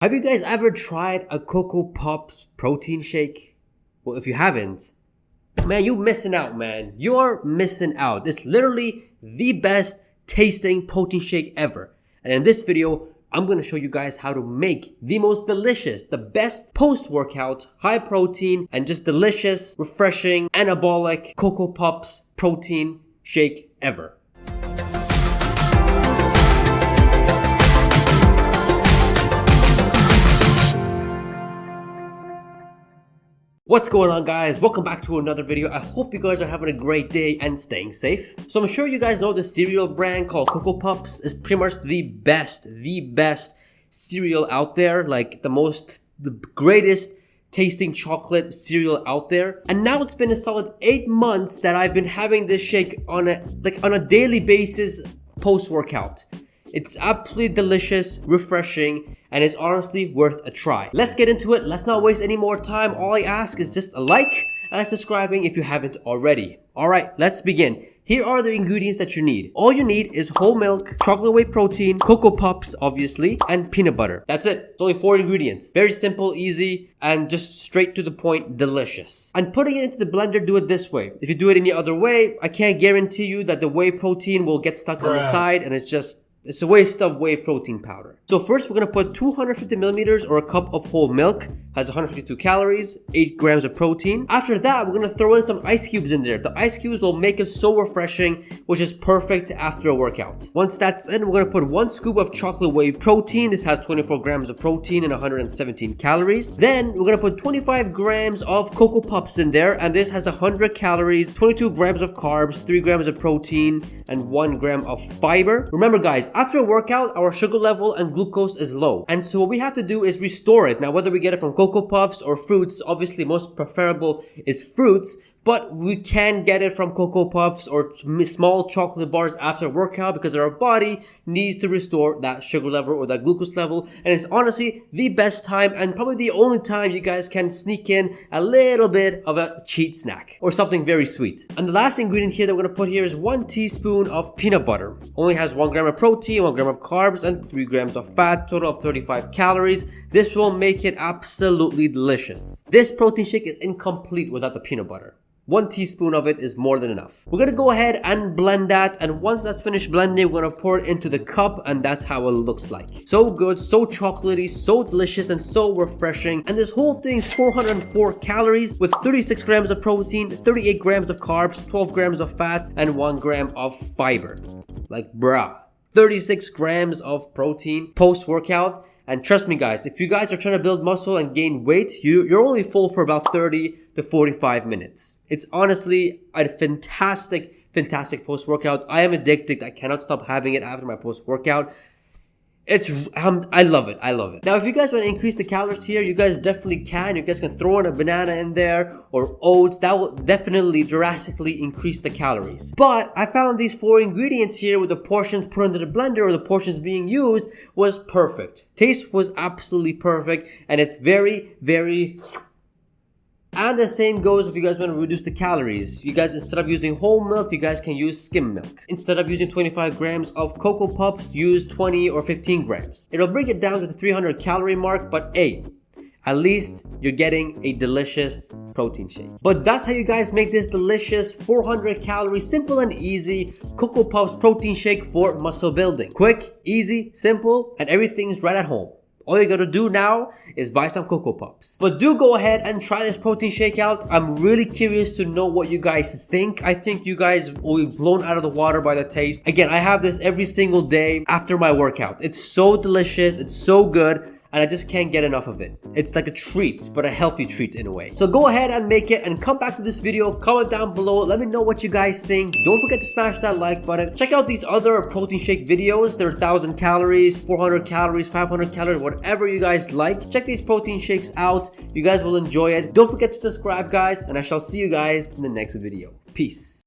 Have you guys ever tried a Coco Pops protein shake? Well, if you haven't, man, you're missing out, man. You're missing out. It's literally the best tasting protein shake ever. And in this video, I'm going to show you guys how to make the most delicious, the best post-workout, high protein, and just delicious, refreshing, anabolic Coco Pops protein shake ever. What's going on, guys? Welcome back to another video. I hope you guys are having a great day and staying safe. So I'm sure you guys know the cereal brand called Coco Pops is pretty much the best cereal out there. Like the greatest tasting chocolate cereal out there. And now it's been a solid 8 months that I've been having this shake on a daily basis post-workout. It's absolutely delicious, refreshing, and it's honestly worth a try. Let's get into it. Let's not waste any more time. All I ask is just a like and subscribing if you haven't already. Alright, let's begin. Here are the ingredients that you need. All you need is whole milk, chocolate whey protein, Coco Pops obviously, and peanut butter. That's it. It's only 4 ingredients. Very simple, easy, and just straight to the point, delicious. And putting it into the blender, do it this way. If you do it any other way, I can't guarantee you that the whey protein will get stuck on the side, and it's a waste of whey protein powder. So first we're going to put 250 milliliters or a cup of whole milk. Has 152 calories, 8 grams of protein. After that, we're going to throw in some ice cubes in there. The ice cubes will make it so refreshing, which is perfect after a workout. Once that's in, we're going to put 1 scoop of chocolate whey protein. This has 24 grams of protein and 117 calories. Then we're going to put 25 grams of Coco Pops in there, and this has 100 calories, 22 grams of carbs, 3 grams of protein, and 1 gram of fiber. Remember, guys, after a workout, our sugar level and glucose is low. And so what we have to do is restore it. Now, whether we get it from Coco Puffs or fruits, obviously most preferable is fruits, but we can get it from Coco Puffs or small chocolate bars after a workout because our body needs to restore that sugar level or that glucose level. And it's honestly the best time and probably the only time you guys can sneak in a little bit of a cheat snack or something very sweet. And the last ingredient here that we're going to put here is 1 teaspoon of peanut butter. Only has 1 gram of protein, 1 gram of carbs, and 3 grams of fat, total of 35 calories. This will make it absolutely delicious. This protein shake is incomplete without the peanut butter. 1 teaspoon of it is more than enough. We're gonna go ahead and blend that, and once that's finished blending, we're gonna pour it into the cup, and that's how it looks like. So good, so chocolatey, so delicious, and so refreshing. And this whole thing is 404 calories with 36 grams of protein, 38 grams of carbs, 12 grams of fats, and 1 gram of fiber. Like, bruh. 36 grams of protein post-workout. And trust me, guys, if you guys are trying to build muscle and gain weight, you're only full for about 30 to 45 minutes. It's honestly a fantastic post-workout. I am addicted. I cannot stop having it after my post-workout. I love it. Now, if you guys want to increase the calories here, you guys definitely can. You guys can throw in a banana in there or oats. That will definitely drastically increase the calories. But I found these 4 ingredients here with the portions put into the blender or the portions being used was perfect. Taste was absolutely perfect, and it's very. And the same goes if you guys want to reduce the calories. You guys, instead of using whole milk, you guys can use skim milk. Instead of using 25 grams of Coco Puffs, use 20 or 15 grams. It'll bring it down to the 300 calorie mark, but hey, at least you're getting a delicious protein shake. But that's how you guys make this delicious 400 calorie, simple and easy Coco Puffs protein shake for muscle building. Quick, easy, simple, and everything's right at home. All you gotta do now is buy some Coco Pops. But do go ahead and try this protein shake out. I'm really curious to know what you guys think. I think you guys will be blown out of the water by the taste. Again, I have this every single day after my workout. It's so delicious, it's so good, and I just can't get enough of it. It's like a treat, but a healthy treat in a way. So go ahead and make it and come back to this video. Comment down below. Let me know what you guys think. Don't forget to smash that like button. Check out these other protein shake videos. They're 1,000 calories, 400 calories, 500 calories, whatever you guys like. Check these protein shakes out. You guys will enjoy it. Don't forget to subscribe, guys, and I shall see you guys in the next video. Peace.